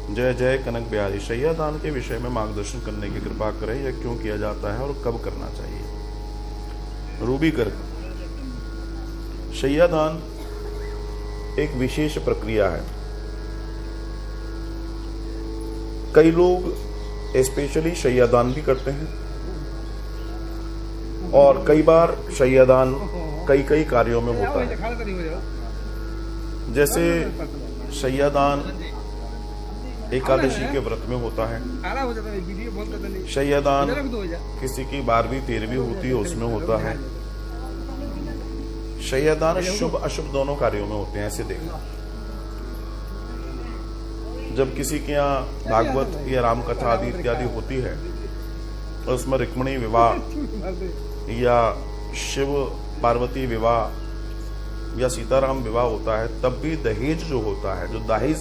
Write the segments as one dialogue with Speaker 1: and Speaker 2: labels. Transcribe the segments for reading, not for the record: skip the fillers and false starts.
Speaker 1: जय जय कनक बिहारी। शैया दान के विषय में मार्गदर्शन करने की कृपा करें। यह क्यों किया जाता है और कब करना चाहिए? रूबी गर्ग। शैया दान एक विशेष प्रक्रिया है। कई लोग स्पेशली शैया दान भी करते हैं और कई बार शैया दान कई कई कार्यों में होता है। जैसे शैया दान एकादशी के व्रत में होता है। शैया दान किसी की 12वीं 13वीं होती है उसमें होता है। शैया दान शुभ अशुभ दोनों कार्यों में होते हैं। ऐसे देखना, जब किसी के यहाँ भागवत या राम कथा आदि इत्यादि होती है और उसमें रुक्मिणी विवाह या शिव पार्वती विवाह या सीताराम विवाह होता है, तब भी दहेज जो होता है, जो दाहिज,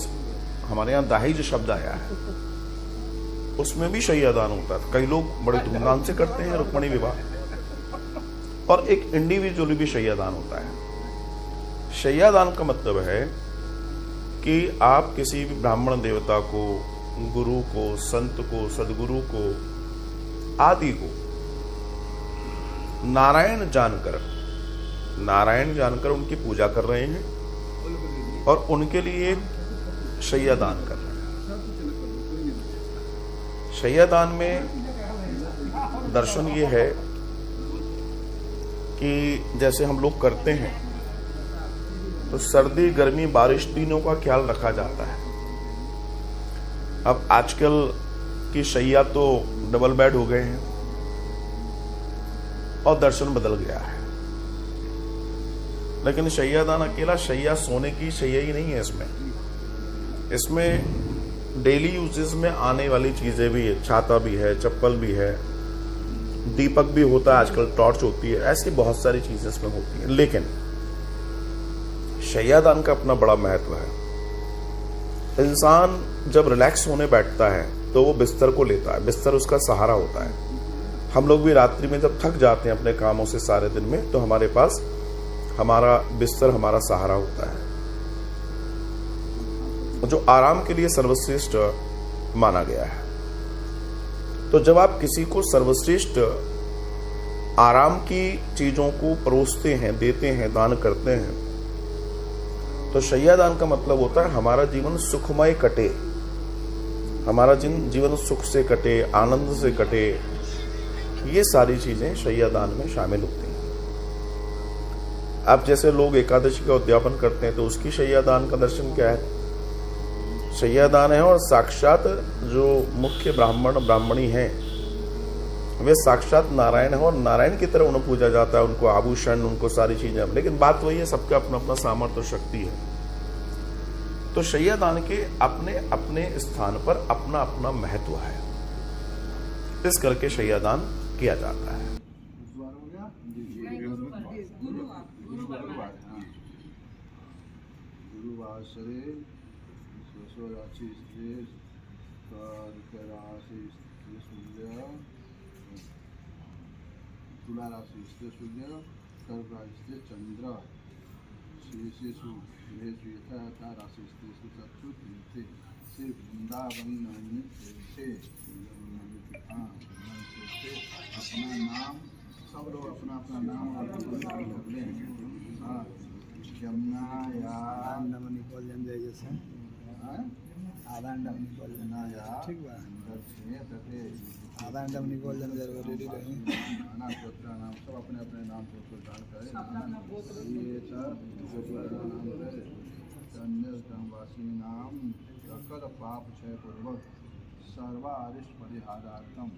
Speaker 1: हमारे यहाँ दाहिज शब्द आया है, उसमें भी शैया दान होता है। कई लोग बड़े धूमधाम से करते हैं रुक्मिणी विवाह। और एक इंडिविजुअली भी शैया दान होता है। शैया दान का मतलब है कि आप किसी भी ब्राह्मण देवता को, गुरु को, संत को, सदगुरु को आदि को नारायण जानकर उनकी पूजा कर रहे हैं और उनके लिए शैया दान कर रहे हैं। शैया दान में दर्शन ये है कि जैसे हम लोग करते हैं तो सर्दी गर्मी बारिश तीनों का ख्याल रखा जाता है। अब आजकल की शैया तो डबल बेड हो गए हैं और दर्शन बदल गया है। लेकिन शैया दान अकेला शैया सोने की शैया ही नहीं है। इसमें डेली यूजेस में आने वाली चीजें भी है। छाता भी है, चप्पल भी है, दीपक भी होता है, आजकल टॉर्च होती है, ऐसी बहुत सारी चीजें इसमें होती हैं। लेकिन शैया दान का अपना बड़ा महत्व है। इंसान जब रिलैक्स होने बैठता है तो वो बिस्तर को लेता है, बिस्तर उसका सहारा होता है। हम लोग भी रात्रि में जब थक जाते हैं अपने कामों से सारे दिन में, तो हमारे पास हमारा बिस्तर हमारा सहारा होता है, जो आराम के लिए सर्वश्रेष्ठ माना गया है। तो जब आप किसी को सर्वश्रेष्ठ आराम की चीजों को परोसते हैं, देते हैं, दान करते हैं, तो शैया दान का मतलब होता है हमारा जीवन सुखमय कटे, हमारा जीवन सुख से कटे, आनंद से कटे। ये सारी चीजें शैया दान में शामिल होती हैं। अब जैसे लोग एकादशी का उद्यापन करते हैं तो उसकी शैया दान का दर्शन क्या है? शैया दान है और साक्षात जो मुख्य ब्राह्मणी हैं वे साक्षात नारायण है और नारायण की तरह उन्हें पूजा जाता है। उनको आभूषण, उनको सारी चीजें। लेकिन बात वही है, सबका अपना अपना सामर्थ्य और शक्ति है। तो शैया दान के अपने अपने स्थान पर अपना अपना महत्व है। इस करके शैया दान किया जाता है।
Speaker 2: तुला राशि स्थिर सूर्य, कर्क राशि चंद्र, शीर्षेषु यथा राशि स्थिर चक्षु तीर्थे से वृंदावन से अपना नाम, सब लोग अपना अपना नाम और कर लें। हाँ, यमुना या निकल जाए, जैसे आधा अंडा निकल जाना या ठीक बा, आधा अंडा निकल जाना रेडी रही। नाम सब अपने अपने नाम को दान करें। ये अन्यवासी नाम सकल पाप क्षय पूर्वक सर्वारिष्ट परिहारार्थम